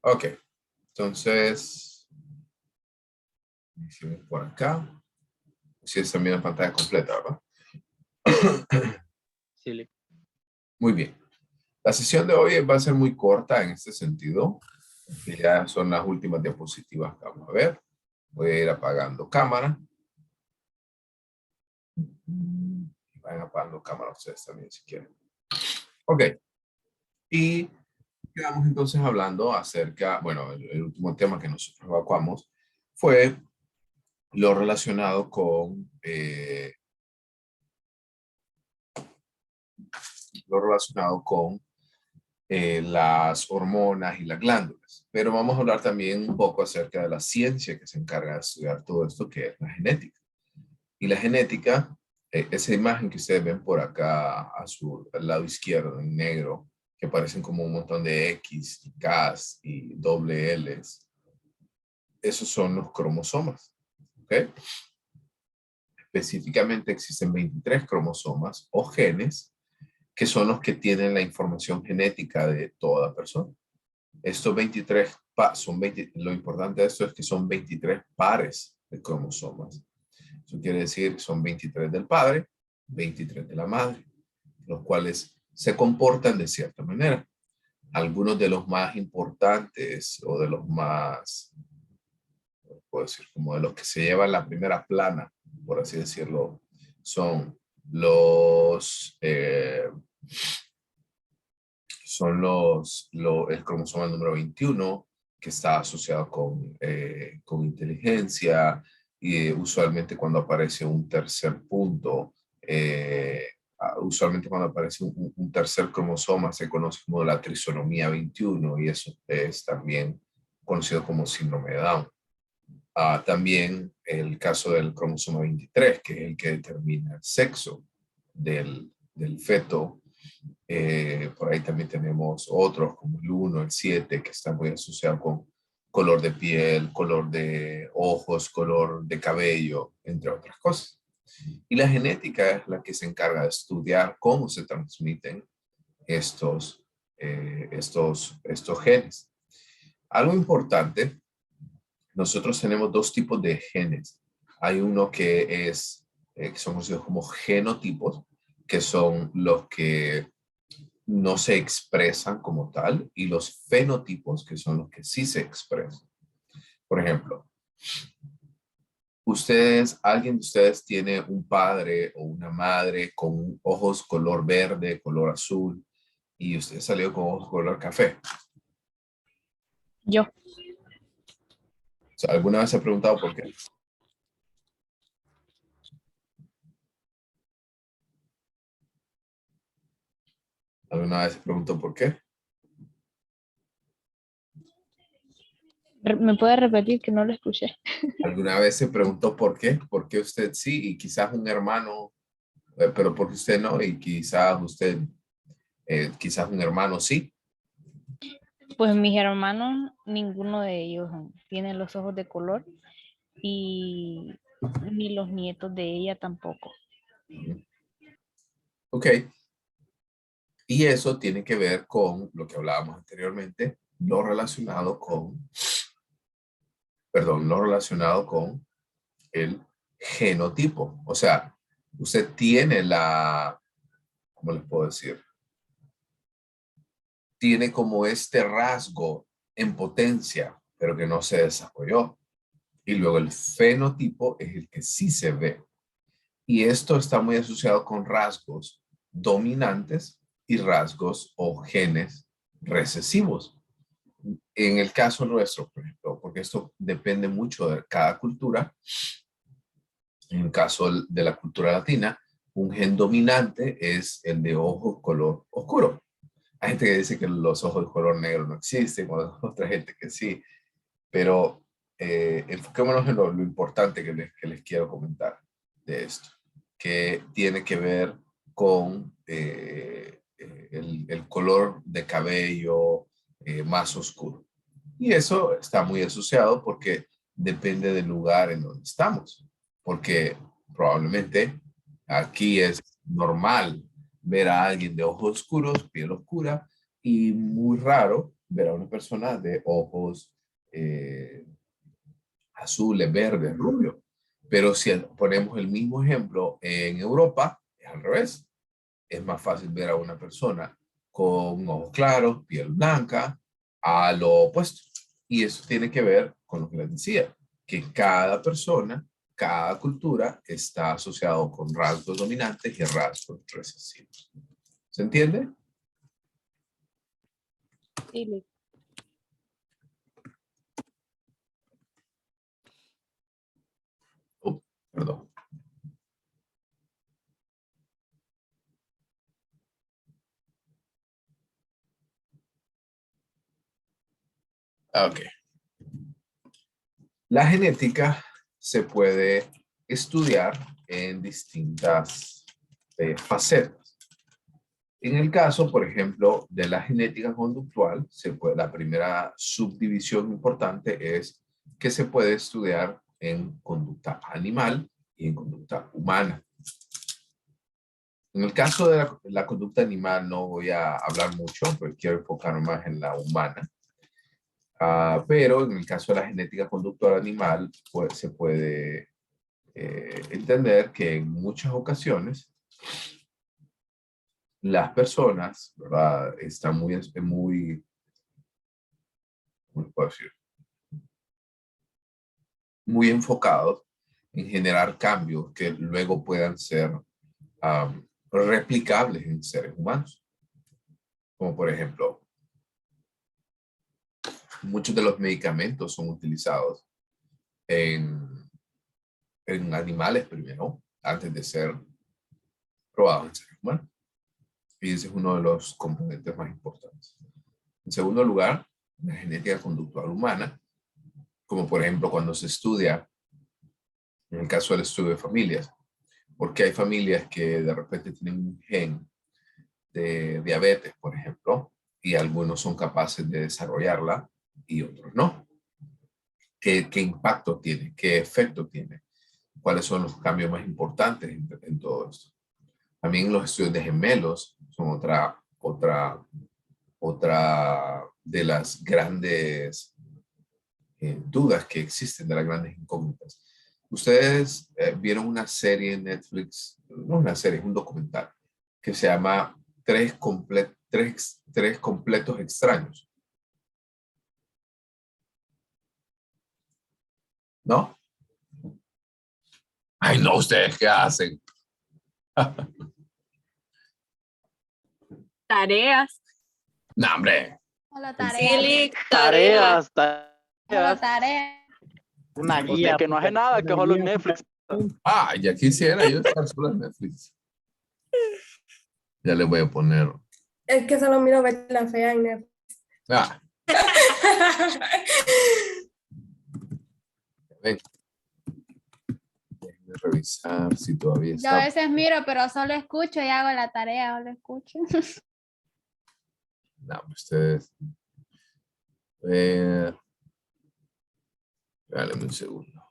Ok, entonces, hicimos por acá. Si es también la pantalla completa, ¿verdad? Sí, Muy bien. La sesión de hoy va a ser muy corta en este sentido, que ya son las últimas diapositivas que vamos a ver. Voy a ir apagando cámara. Vayan apagando cámara ustedes también si quieren. Ok. Y quedamos entonces hablando acerca, bueno, el último tema que nosotros evacuamos fue lo relacionado con las hormonas y las glándulas. Pero vamos a hablar también un poco acerca de la ciencia que se encarga de estudiar todo esto, que es la genética. Y la genética, esa imagen que ustedes ven por acá al lado izquierdo, en negro, que parecen como un montón de X, y K y doble Ls, esos son los cromosomas. ¿Ok? Específicamente existen 23 cromosomas o genes que son los que tienen la información genética de toda persona. Estos 23 son 20, lo importante de esto es que son 23 pares de cromosomas. Eso quiere decir que son 23 del padre, 23 de la madre, los cuales se comportan de cierta manera. Algunos de los más importantes o de los más, puedo decir, como de los que se llevan la primera plana, por así decirlo, son los, el cromosoma número 21, que está asociado con inteligencia, y usualmente cuando aparece un tercer punto, usualmente cuando aparece un tercer cromosoma se conoce como la trisonomía 21 y eso es también conocido como síndrome de Down. También el caso del cromosoma 23, que es el que determina el sexo del feto. Por ahí también tenemos otros como el 1, el 7, que están muy asociados con color de piel, color de ojos, color de cabello, entre otras cosas. Y la genética es la que se encarga de estudiar cómo se transmiten estos genes. Algo importante, nosotros tenemos dos tipos de genes. Hay uno que son conocidos como genotipos, que son los que no se expresan como tal, y los fenotipos, que son los que sí se expresan. Por ejemplo, alguien de ustedes tiene un padre o una madre con ojos color verde, color azul, y usted salió con ojos color café. Yo. O sea, ¿alguna vez se ha preguntado por qué? ¿Alguna vez se preguntó por qué? ¿Me puede repetir que no lo escuché? ¿Alguna vez se preguntó por qué? ¿Por qué usted sí y quizás un hermano, pero por qué usted no? Y quizás un hermano sí. Pues mis hermanos, ninguno de ellos tiene los ojos de color y ni los nietos de ella tampoco. Ok. Y eso tiene que ver con lo que hablábamos anteriormente, no relacionado con, no relacionado con el genotipo. O sea, usted tiene ¿cómo les puedo decir? Tiene como este rasgo en potencia, pero que no se desarrolló. Y luego el fenotipo es el que sí se ve. Y esto está muy asociado con rasgos dominantes y rasgos o genes recesivos. En el caso nuestro, por ejemplo, porque esto depende mucho de cada cultura, en el caso de la cultura latina, un gen dominante es el de ojos color oscuro. Hay gente que dice que los ojos de color negro no existen, o otra gente que sí, pero enfoquémonos en lo importante que les quiero comentar de esto, que tiene que ver con el color de cabello más oscuro. Y eso está muy asociado porque depende del lugar en donde estamos, porque probablemente aquí es normal ver a alguien de ojos oscuros, piel oscura, y muy raro ver a una persona de ojos azules, verdes, rubios. Pero si ponemos el mismo ejemplo en Europa, es al revés. Es más fácil ver a una persona con ojos claros, piel blanca, a lo opuesto. Y eso tiene que ver con lo que les decía, que cada persona, cada cultura está asociado con rasgos dominantes y rasgos recesivos. ¿Se entiende? Sí, Perdón. Ok. La genética se puede estudiar en distintas facetas. En el caso, por ejemplo, de la genética conductual, la primera subdivisión importante es que se puede estudiar en conducta animal y en conducta humana. En el caso de la conducta animal no voy a hablar mucho, porque quiero enfocarme más en la humana. Pero en el caso de la genética conductual animal, pues se puede entender que en muchas ocasiones las personas, ¿verdad? Están ¿cómo puedo decir? Muy enfocados en generar cambios que luego puedan ser replicables en seres humanos. Como por ejemplo, muchos de los medicamentos son utilizados en animales primero, antes de ser probados en seres humanos. Y ese es uno de los componentes más importantes. En segundo lugar, la genética conductual humana, como por ejemplo cuando se estudia, en el caso del estudio de familias, porque hay familias que de repente tienen un gen de diabetes, por ejemplo, y algunos son capaces de desarrollarla y otros no. ¿Qué impacto tiene? ¿Qué efecto tiene? ¿Cuáles son los cambios más importantes en todo esto? También los estudios de gemelos son otra de las grandes dudas que existen, de las grandes incógnitas. Ustedes vieron una serie en Netflix, no una serie, es un documental, que se llama Tres completos extraños, ¿no? Ay, no, ustedes qué hacen. Tareas. No, hombre. Solo tarea. Silly, tarea. Solo tarea. Una Usted guía. que no hace nada, que solo en Netflix. Ah, ya quisiera yo estar solo en Netflix. Ya le voy a poner. Es que solo miro Betty la Fea en Netflix. Ah, ven. Déjenme revisar si todavía Yo a está. veces miro, pero solo escucho y hago la tarea, solo escucho. No, ustedes. Dale un segundo.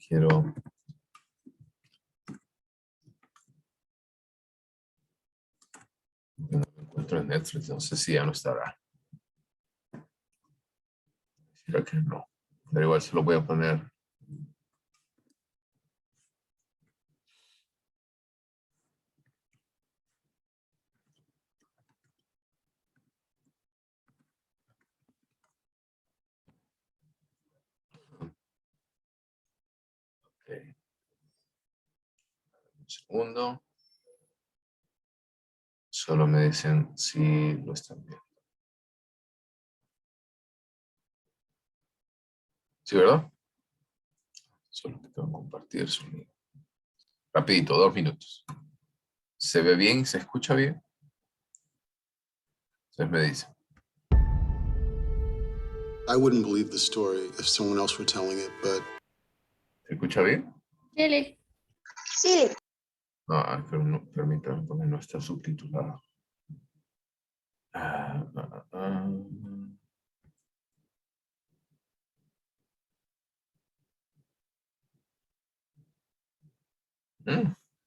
Quiero. No me encuentro en Netflix, no sé si ya no estará. Creo que no. Pero igual se lo voy a poner. Okay. Un segundo. Solo me dicen si lo están viendo. ¿Sí, verdad? Solo que tengo que compartir sonido. Rapidito, 2 minutos. ¿Se ve bien? ¿Se escucha bien? Entonces me dicen. I wouldn't believe the story if someone else were telling it, but ¿Se escucha bien? Chile. Sí. No, pero no, permítanme porque no está subtitulado.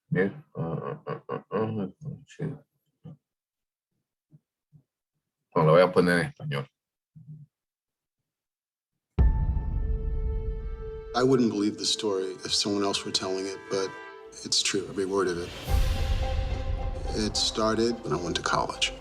Bien. Sí. No, lo voy a poner en español. I wouldn't believe the story if someone else were telling it, but it's true, every word of it. It started when I went to college.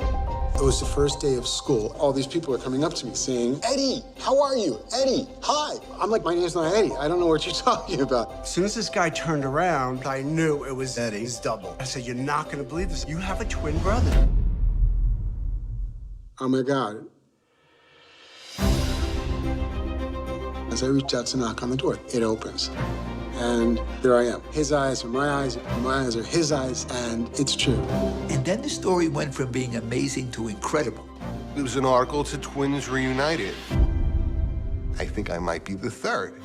It was the first day of school. All these people are coming up to me saying, Eddie, how are you? Eddie, hi. I'm like, my name's not Eddie. I don't know what you're talking about. As soon as this guy turned around, I knew it was Eddie's double. I said, you're not gonna believe this. You have a twin brother. Oh my God. As I reached out to knock on the door, it opens. And there I am. His eyes are my eyes, my eyes are his eyes, and it's true. And then the story went from being amazing to incredible. There was an article to Twins Reunited. I think I might be the third.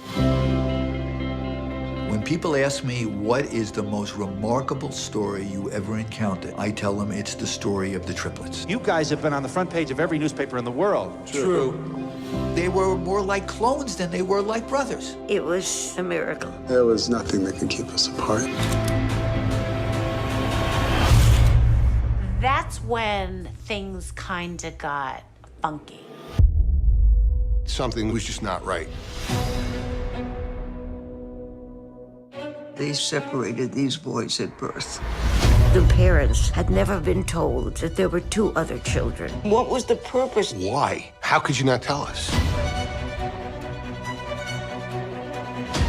When people ask me what is the most remarkable story you ever encountered, I tell them it's the story of the triplets. You guys have been on the front page of every newspaper in the world. True. They were more like clones than they were like brothers. It was a miracle. There was nothing that could keep us apart. That's when things kind of got funky. Something was just not right. They separated these boys at birth. The parents had never been told that there were 2 other children. What was the purpose? Why? How could you not tell us?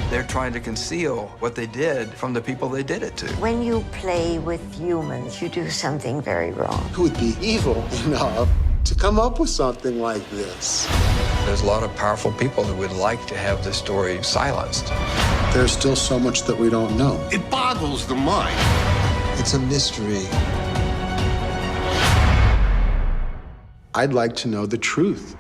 They're trying to conceal what they did from the people they did it to. When you play with humans, you do something very wrong. Who would be evil enough to come up with something like this? There's a lot of powerful people who would like to have this story silenced. There's still so much that we don't know. It boggles the mind. It's a mystery. I'd like to know the truth.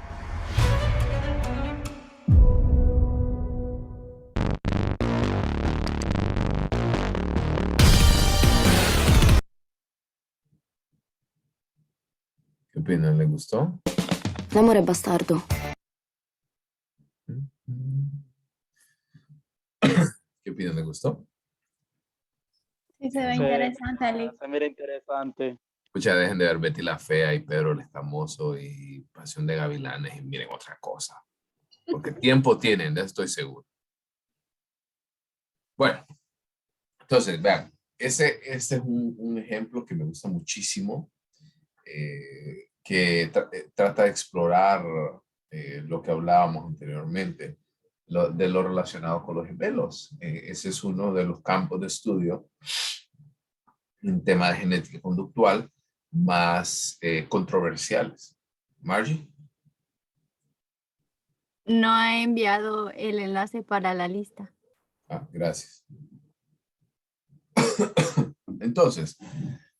¿Qué opinan? ¿Les gustó? L'amore bastardo. ¿Qué opinan? ¿Les gustó? Sí, se ve interesante, Ali. Se mira interesante. Escucha, dejen de ver Betty la Fea y Pedro el Escamoso y Pasión de Gavilanes y miren otra cosa. Porque tiempo tienen, de eso estoy seguro. Bueno, entonces, vean, ese es un ejemplo que me gusta muchísimo, que trata de explorar lo que hablábamos anteriormente, de lo relacionado con los gemelos. Ese es uno de los campos de estudio en tema de genética conductual más controversiales. Margie. No ha enviado el enlace para la lista. Ah, gracias. Entonces,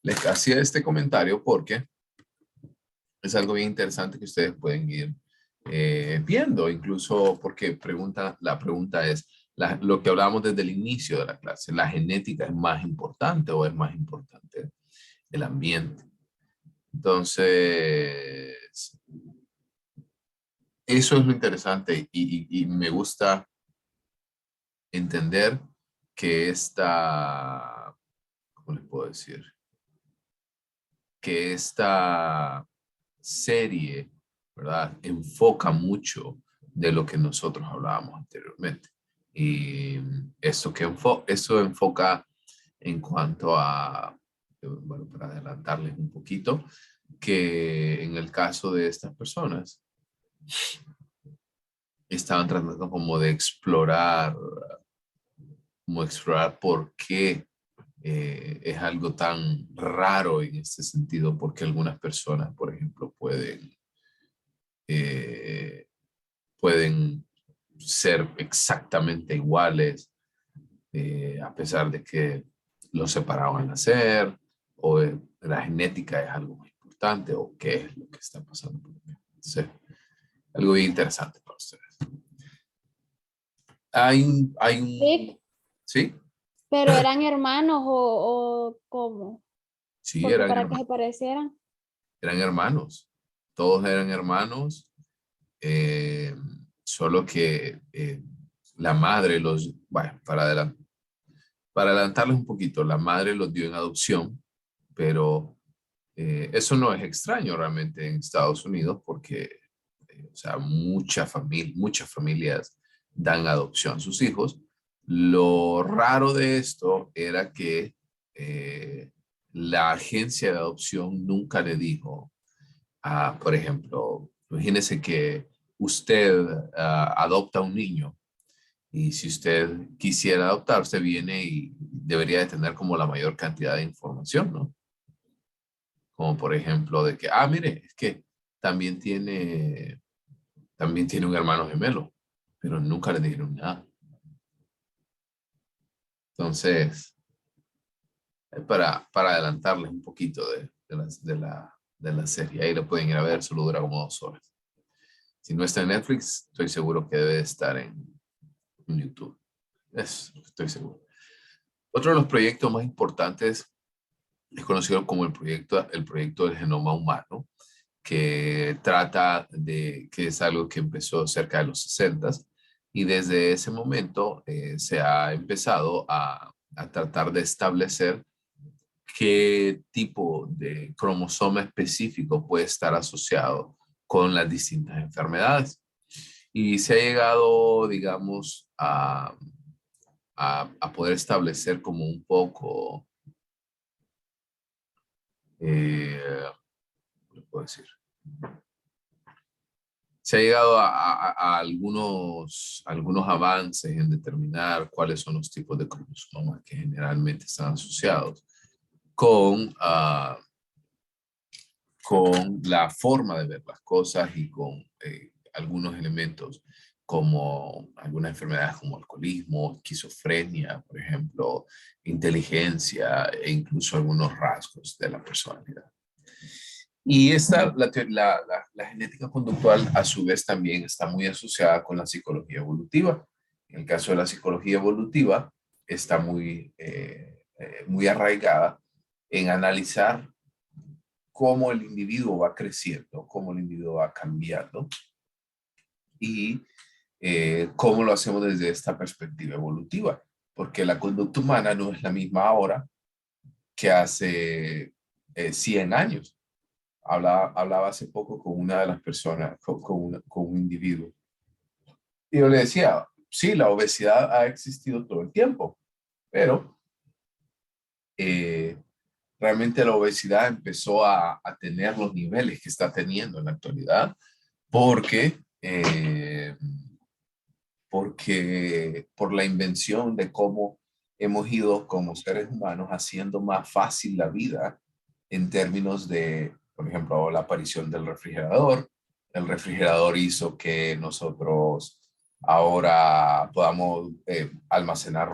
les hacía este comentario porque es algo bien interesante que ustedes pueden ir viendo, incluso porque la pregunta es, lo que hablábamos desde el inicio de la clase, ¿la genética es más importante o es más importante el ambiente? Entonces, eso es lo interesante y me gusta entender que esta, ¿cómo les puedo decir? Que esta serie, ¿verdad? Enfoca mucho de lo que nosotros hablábamos anteriormente. Y eso enfoca en cuanto a, bueno, para adelantarles un poquito, que en el caso de estas personas, estaban tratando como de explorar por qué es algo tan raro en este sentido, porque algunas personas, por ejemplo, pueden ser exactamente iguales a pesar de que los separaron al nacer, o la genética es algo muy importante, o qué es lo que está pasando. Entonces, algo bien interesante para ustedes. Hay un Sí, ¿sí? pero ¿eran hermanos o cómo? Sí, Porque eran para hermanos. que se parecieran. Eran hermanos. Todos eran hermanos. Solo que la madre bueno, para adelantarles un poquito, la madre los dio en adopción, pero eso no es extraño realmente en Estados Unidos porque, o sea, muchas familias dan adopción a sus hijos. Lo raro de esto era que la agencia de adopción nunca le dijo, por ejemplo, imagínese que usted adopta un niño y si usted quisiera adoptar, usted viene y debería de tener como la mayor cantidad de información, ¿no? Como por ejemplo de que, mire, es que también tiene un hermano gemelo, pero nunca le dijeron nada. Entonces, para adelantarles un poquito de la serie, ahí lo pueden ir a ver, solo dura como 2 horas. Si no está en Netflix, estoy seguro que debe estar en YouTube. Estoy seguro. Otro de los proyectos más importantes es conocido como el proyecto del genoma humano, que que es algo que empezó cerca de los 60s y desde ese momento se ha empezado a tratar de establecer qué tipo de cromosoma específico puede estar asociado con las distintas enfermedades. Y se ha llegado, digamos, a poder establecer como un poco, ¿qué puedo decir? Se ha llegado a algunos avances en determinar cuáles son los tipos de cromosomas que generalmente están asociados con la forma de ver las cosas y con algunos elementos como algunas enfermedades como alcoholismo, esquizofrenia, por ejemplo, inteligencia e incluso algunos rasgos de la personalidad. Y la genética conductual a su vez también está muy asociada con la psicología evolutiva. En el caso de la psicología evolutiva está muy arraigada en analizar cómo el individuo va creciendo, cómo el individuo va cambiando y cómo lo hacemos desde esta perspectiva evolutiva. Porque la conducta humana no es la misma ahora que hace 100 años. Hablaba hace poco con una de las personas, con un individuo. Y yo le decía, sí, la obesidad ha existido todo el tiempo, pero realmente la obesidad empezó a tener los niveles que está teniendo en la actualidad porque por la invención de cómo hemos ido como seres humanos haciendo más fácil la vida en términos de, por ejemplo, la aparición del refrigerador. El refrigerador hizo que nosotros ahora podamos almacenar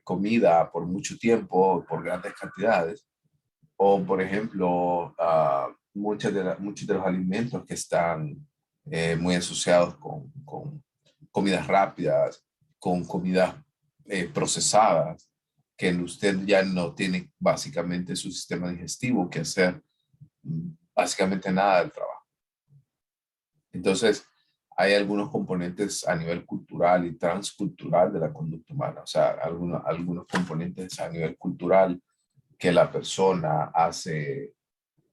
comida por mucho tiempo, por grandes cantidades. O, por ejemplo, muchos de los alimentos que están muy asociados con comidas rápidas, con comidas procesadas, que usted ya no tiene básicamente su sistema digestivo que hacer básicamente nada del trabajo. Entonces, hay algunos componentes a nivel cultural y transcultural de la conducta humana, o sea, algunos componentes a nivel cultural que la persona hace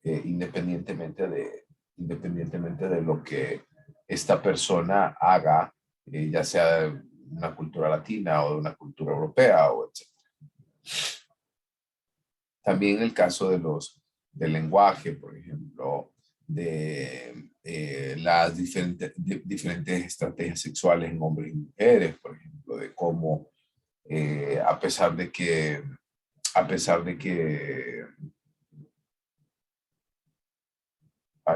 independientemente de lo que esta persona haga, ya sea de una cultura latina o de una cultura europea, o etc. También el caso del lenguaje, por ejemplo, de las diferentes estrategias sexuales en hombres y mujeres, por ejemplo, de cómo a pesar de que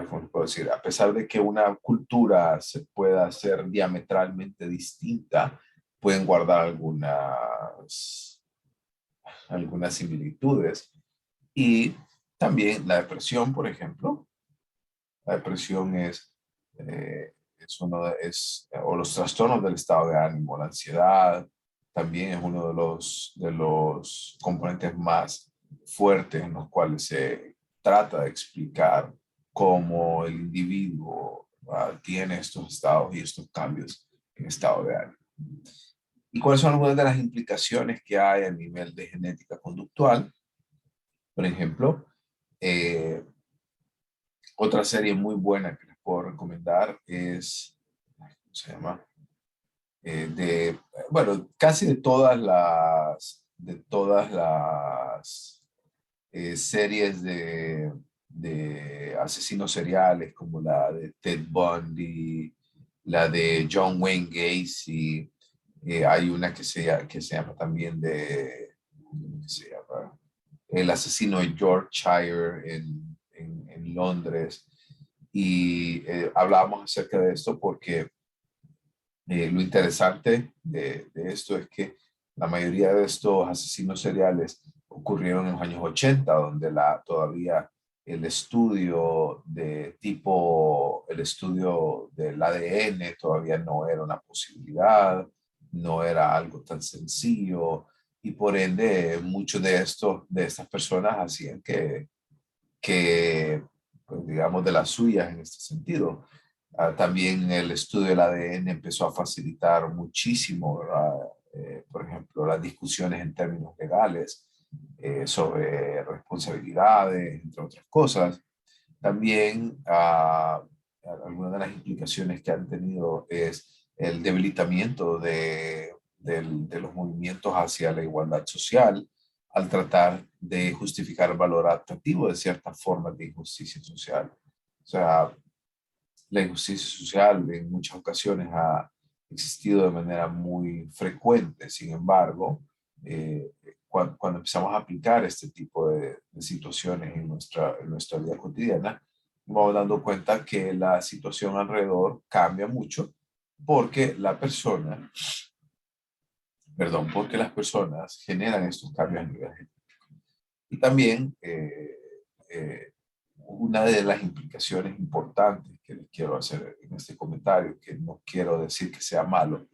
¿cómo puedo decir? A pesar de que una cultura se pueda ser diametralmente distinta, pueden guardar algunas similitudes. Y también la depresión, por ejemplo. La depresión o los trastornos del estado de ánimo, la ansiedad, también es uno de los componentes más fuertes en los cuales se trata de explicar cómo el individuo tiene estos estados y estos cambios en estado de ánimo. ¿Y cuáles son algunas de las implicaciones que hay a nivel de genética conductual? Por ejemplo, otra serie muy buena que les puedo recomendar es, ¿cómo se llama? bueno, casi de todas las series de asesinos seriales, como la de Ted Bundy, la de John Wayne Gacy. Hay una que se llama también ¿cómo se llama? El asesino de Yorkshire en Londres. Y hablábamos acerca de esto porque lo interesante de esto es que la mayoría de estos asesinos seriales ocurrieron en los años 80, donde todavía el estudio del ADN todavía no era una posibilidad, no era algo tan sencillo, y por ende muchos de estas personas hacían que pues, digamos, de las suyas en este sentido. También el estudio del ADN empezó a facilitar muchísimo, ¿verdad? Por ejemplo, las discusiones en términos legales sobre responsabilidades, entre otras cosas. También algunas de las implicaciones que han tenido es el debilitamiento de los movimientos hacia la igualdad social, al tratar de justificar el valor adaptativo de ciertas formas de injusticia social. O sea, la injusticia social en muchas ocasiones ha existido de manera muy frecuente. Sin embargo, cuando empezamos a aplicar este tipo de situaciones en nuestra vida cotidiana, vamos dando cuenta que la situación alrededor cambia mucho porque las personas generan estos cambios a nivel genético. Y también una de las implicaciones importantes que les quiero hacer en este comentario, que no quiero decir que sea malo,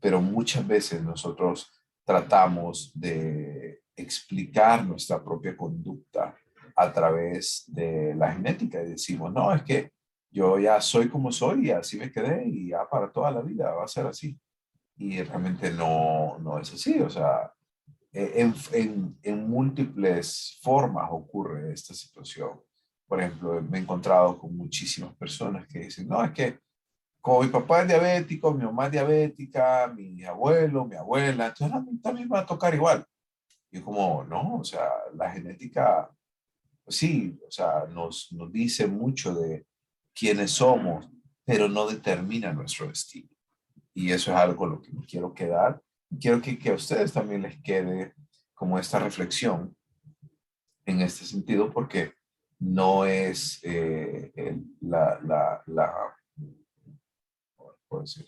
pero muchas veces nosotros tratamos de explicar nuestra propia conducta a través de la genética y decimos, no, es que yo ya soy como soy y así me quedé y ya para toda la vida va a ser así. Y realmente no es así. O sea, en múltiples formas ocurre esta situación. Por ejemplo, me he encontrado con muchísimas personas que dicen, no, es que como mi papá es diabético, mi mamá es diabética, mi abuelo, mi abuela, entonces a mí también me va a tocar igual. Y como, no, o sea, la genética, pues sí, o sea, nos dice mucho de quiénes somos, pero no determina nuestro destino. Y eso es algo con lo que me quiero quedar. Quiero que a ustedes también les quede como esta reflexión en este sentido, porque no es ¿cómo puedo decir?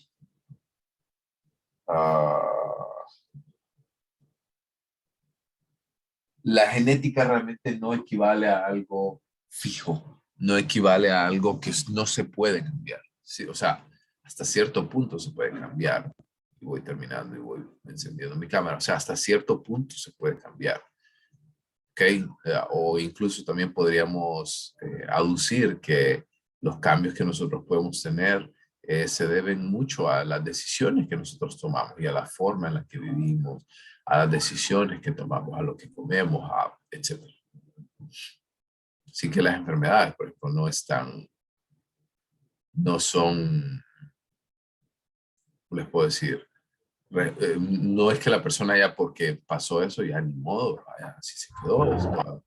La genética realmente no equivale a algo fijo, no equivale a algo que no se puede cambiar. ¿Sí? O sea, hasta cierto punto se puede cambiar. Y voy terminando y voy encendiendo mi cámara. O sea, hasta cierto punto se puede cambiar. ¿Okay? O incluso también podríamos aducir que los cambios que nosotros podemos tener se deben mucho a las decisiones que nosotros tomamos y a la forma en la que vivimos, a las decisiones que tomamos, a lo que comemos, etc. Así que las enfermedades, por ejemplo, no son, les puedo decir, no es que la persona ya porque pasó eso ya ni modo, ya así se quedó.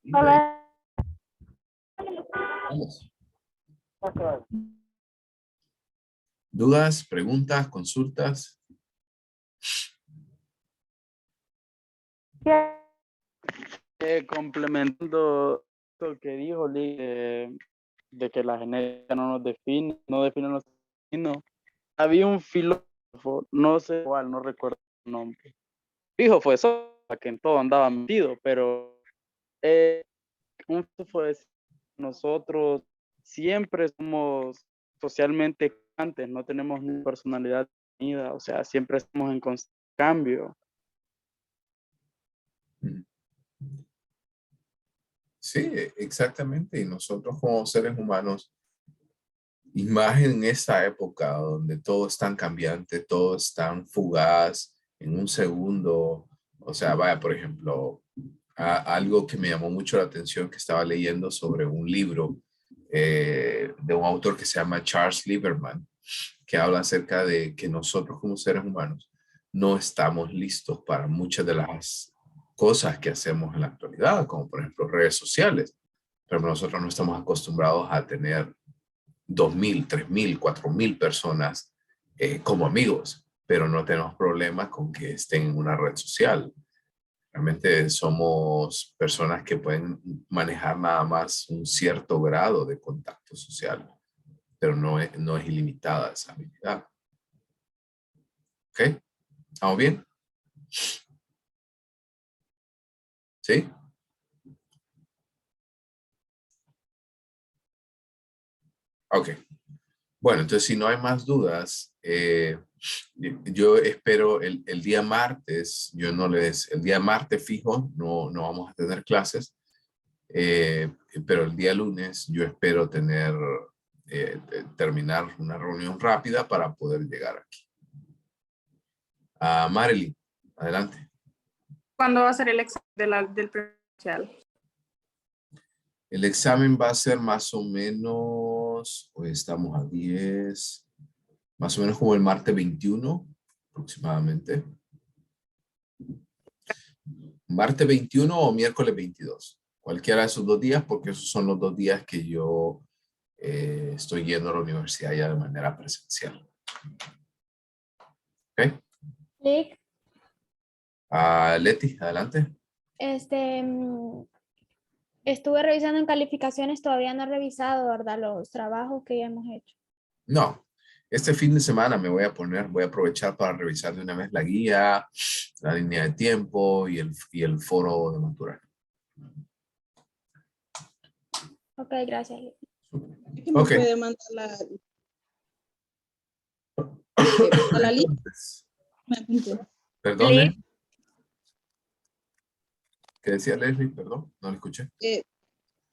¿Dudas, preguntas, consultas? Complementando lo que dijo Lee, de que la genética no nos define, no define nuestro destino. Había un filósofo, no sé cuál, no recuerdo el nombre. Fijo fue eso, que en todo andaba metido, pero un filósofo decía, nosotros siempre somos socialmente antes, no tenemos ni personalidad definida, o sea, siempre estamos en constante cambio. Sí, exactamente. Y nosotros como seres humanos, y más en esa época donde todo es tan cambiante, todo es tan fugaz, en un segundo, o sea, vaya, por ejemplo, algo que me llamó mucho la atención que estaba leyendo sobre un libro de un autor que se llama Charles Lieberman, que habla acerca de que nosotros como seres humanos no estamos listos para muchas de las cosas que hacemos en la actualidad, como por ejemplo redes sociales. Pero nosotros no estamos acostumbrados a tener 2,000, 3,000, 4,000 personas como amigos, pero no tenemos problemas con que estén en una red social. Realmente somos personas que pueden manejar nada más un cierto grado de contacto social, pero no es ilimitada esa habilidad. ¿Ok? ¿Estamos bien? ¿Sí? Ok. Bueno, entonces si no hay más dudas, yo espero el día martes, el día martes fijo, no vamos a tener clases, pero el día lunes yo espero terminar una reunión rápida para poder llegar aquí. Marilyn, adelante. ¿Cuándo va a ser el examen del presencial? El examen va a ser más o menos, hoy estamos a 10, más o menos como el martes 21 aproximadamente. Martes 21 o miércoles 22. Cualquiera de esos 2 días, porque esos son los 2 días que yo estoy yendo a la universidad ya de manera presencial. ¿Ok? Lick, Leti, adelante. Estuve revisando en calificaciones, todavía no he revisado, ¿verdad? Los trabajos que ya hemos hecho. No, este fin de semana voy a aprovechar para revisar de una vez la guía, la línea de tiempo y el foro de Maturana. Ok, gracias. ¿Qué me puede mandar la lista? Me apunté. Perdone. ¿Qué decía Leslie? Perdón, no lo escuché. El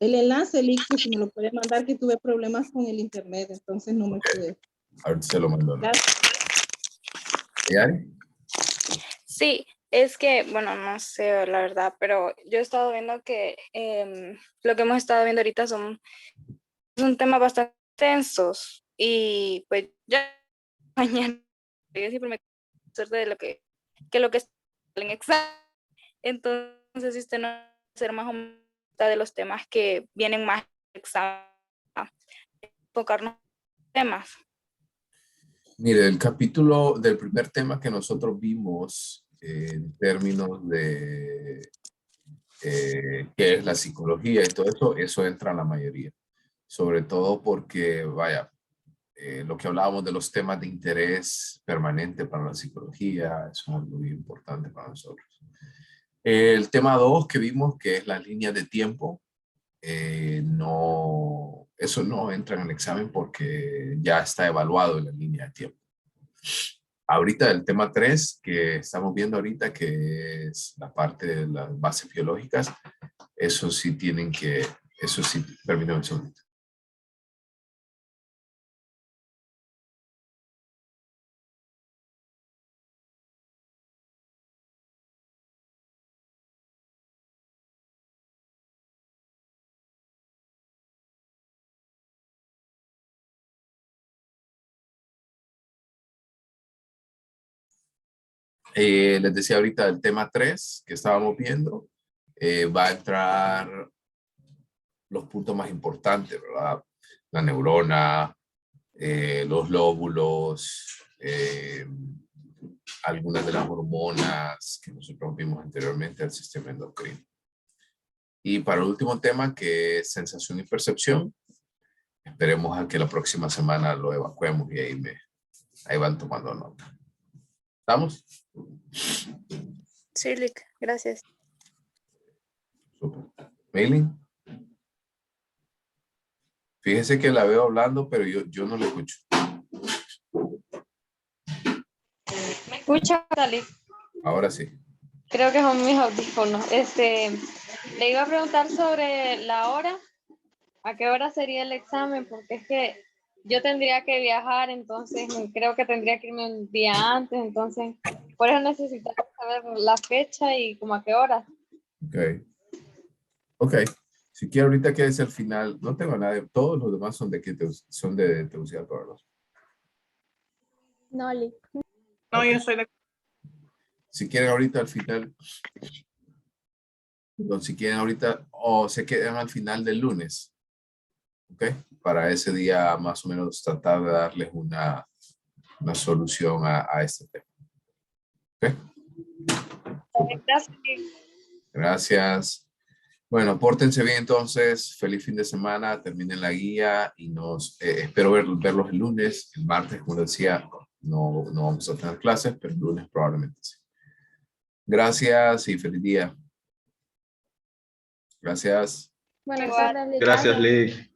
enlace, Lick, que si me lo puede mandar, que tuve problemas con el internet, entonces no me pude. Ahorita se lo mando. ¿Yari? Sí, es que, bueno, no sé la verdad, pero yo he estado viendo que lo que hemos estado viendo ahorita son temas bastante tensos y pues ya mañana yo siempre me suerte de lo que está en examen. Entonces, si usted no va a hacer más o menos de los temas que vienen más en examen, enfocarnos en temas. Mire, el capítulo del primer tema que nosotros vimos en términos de qué es la psicología y todo eso entra en la mayoría. Sobre todo porque, vaya, lo que hablábamos de los temas de interés permanente para la psicología, eso es algo muy importante para nosotros. El tema 2 que vimos, que es las líneas de tiempo, eso no entra en el examen porque ya está evaluado en la línea de tiempo. Ahorita el tema 3 que estamos viendo ahorita, que es la parte de las bases biológicas, eso sí, permítame un segundito. Les decía ahorita el tema 3 que estábamos viendo, va a entrar los puntos más importantes, ¿verdad? La neurona, los lóbulos, algunas de las hormonas que nosotros vimos anteriormente del sistema endocrino. Y para el último tema, que es sensación y percepción, esperemos a que la próxima semana lo evacuemos y ahí van tomando nota. ¿Estamos? Sí, Lick, gracias. Súper. Mailing. Fíjese que la veo hablando, pero yo no la escucho. ¿Me escucha, Lick? Ahora sí. Creo que son mis audífonos. Le iba a preguntar sobre la hora. ¿A qué hora sería el examen? Porque es que yo tendría que viajar, entonces creo que tendría que irme un día antes, entonces por eso necesitaba saber la fecha y como a qué hora. Ok. Si quiere ahorita que es el final, no tengo nada, todos los demás son de Tegucigalpa, ¿verdad? No, Lick. No, yo soy de... Si quieren ahorita al final, si quieren ahorita, o se quedan al final del lunes, ¿ok? Para ese día más o menos tratar de darles una solución a este tema. ¿Ok? Gracias. Gracias. Bueno, pórtense bien entonces. Feliz fin de semana. Terminen la guía y espero verlos el lunes. El martes, como decía, no vamos a tener clases, pero el lunes probablemente sí. Gracias y feliz día. Gracias. Buenas tardes, Lick. Gracias, Lick.